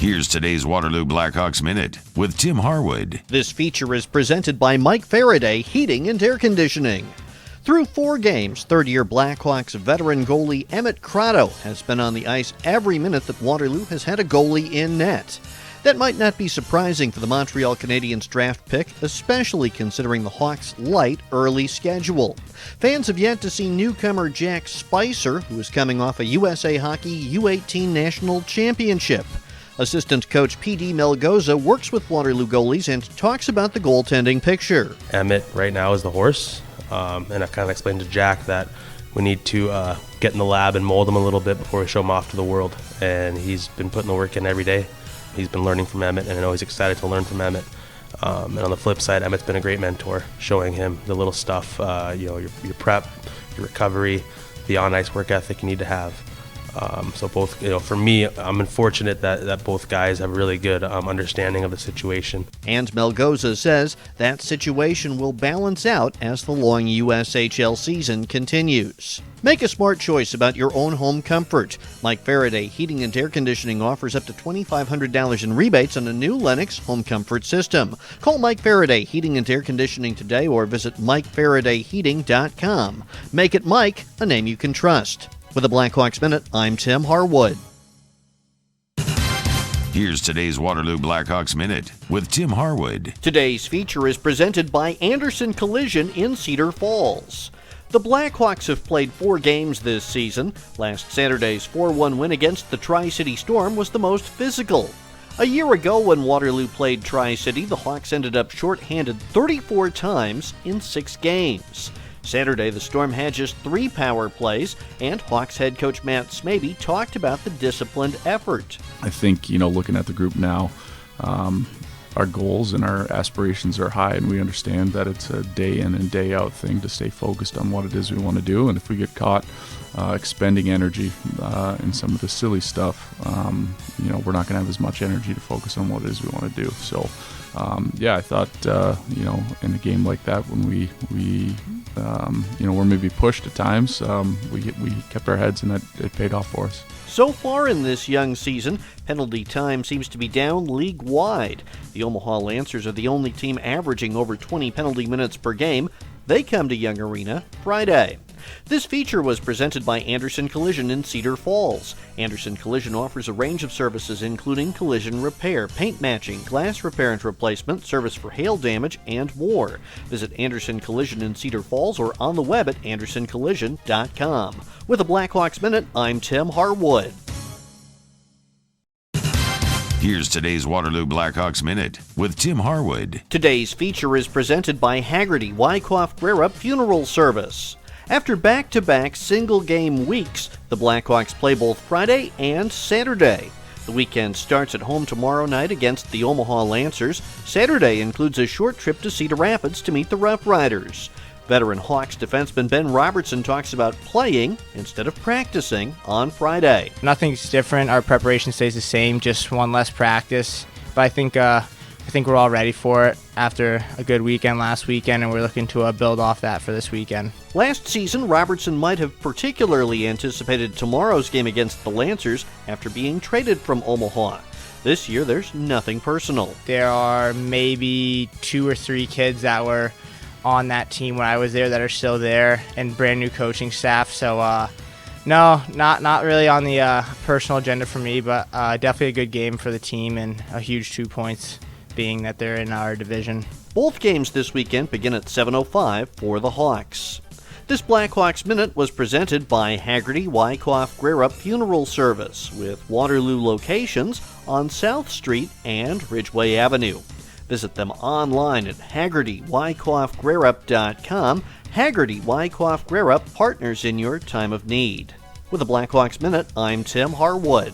Here's today's Waterloo Blackhawks Minute with Tim Harwood. This feature is presented by Mike Faraday Heating and Air Conditioning. Through 4 games, third-year Blackhawks veteran goalie Emmett Crotto has been on the ice every minute that Waterloo has had a goalie in net. That might not be surprising for the Montreal Canadiens draft pick, especially considering the Hawks' light early schedule. Fans have yet to see newcomer Jack Spicer, who is coming off a USA Hockey U18 National Championship. Assistant Coach PD Melgoza works with Waterloo goalies and talks about the goaltending picture. Emmett right now is the horse, and I kind of explained to Jack that we need to get in the lab and mold him a little bit before we show him off to the world. And he's been putting the work in every day. He's been learning from Emmett, and I know he's excited to learn from Emmett. And on the flip side, Emmett's been a great mentor, showing him the little stuff, your prep, your recovery, the on-ice work ethic you need to have. So both, for me, I'm fortunate that both guys have a really good understanding of the situation. And Melgoza says that situation will balance out as the long USHL season continues. Make a smart choice about your own home comfort. Mike Faraday Heating and Air Conditioning offers up to $2,500 in rebates on a new Lennox home comfort system. Call Mike Faraday Heating and Air Conditioning today or visit MikeFaradayHeating.com. Make it Mike, a name you can trust. With the Blackhawks Minute, I'm Tim Harwood. Here's today's Waterloo Blackhawks Minute with Tim Harwood. Today's feature is presented by Anderson Collision in Cedar Falls. The Blackhawks have played 4 games this season. Last Saturday's 4-1 win against the Tri-City Storm was the most physical. A year ago when Waterloo played Tri-City, the Hawks ended up shorthanded 34 times in 6 games. Saturday, the Storm had just 3 power plays, and Hawks head coach Matt Smaby talked about the disciplined effort. I think, looking at the group now, our goals and our aspirations are high, and we understand that it's a day in and day out thing to stay focused on what it is we want to do. And if we get caught expending energy in some of the silly stuff, we're not going to have as much energy to focus on what it is we want to do. So, I thought, in a game like that, when we we're maybe pushed at times, we kept our heads, and it paid off for us. So far in this young season, penalty time seems to be down league-wide. The Omaha Lancers are the only team averaging over 20 penalty minutes per game. They come to Young Arena Friday. This feature was presented by Anderson Collision in Cedar Falls. Anderson Collision offers a range of services including collision repair, paint matching, glass repair and replacement, service for hail damage, and more. Visit Anderson Collision in Cedar Falls or on the web at andersoncollision.com. With the Blackhawks Minute, I'm Tim Harwood. Here's today's Waterloo Blackhawks Minute with Tim Harwood. Today's feature is presented by Haggerty Wyckoff Brerup Funeral Service. After back-to-back single-game weeks, the Blackhawks play both Friday and Saturday. The weekend starts at home tomorrow night against the Omaha Lancers. Saturday includes a short trip to Cedar Rapids to meet the Rough Riders. Veteran Hawks defenseman Ben Robertson talks about playing instead of practicing on Friday. Nothing's different. Our preparation stays the same, just one less practice. But I think we're all ready for it after a good weekend last weekend, and we're looking to build off that for this weekend. Last season, Robertson might have particularly anticipated tomorrow's game against the Lancers after being traded from Omaha. This year, there's nothing personal. There are maybe 2 or 3 kids that were on that team when I was there that are still there, and brand new coaching staff. So, no, not really on the personal agenda for me, but definitely a good game for the team and a huge 2 points being that they're in our division. Both games this weekend begin at 7:05 for the Hawks. This Blackhawks Minute was presented by Haggerty Wyckoff Brerup Funeral Service with Waterloo locations on South Street and Ridgeway Avenue. Visit them online at HaggertyWyckoffBrerup.com. Haggerty Wyckoff Brerup, partners in your time of need. With the Blackhawks Minute, I'm Tim Harwood.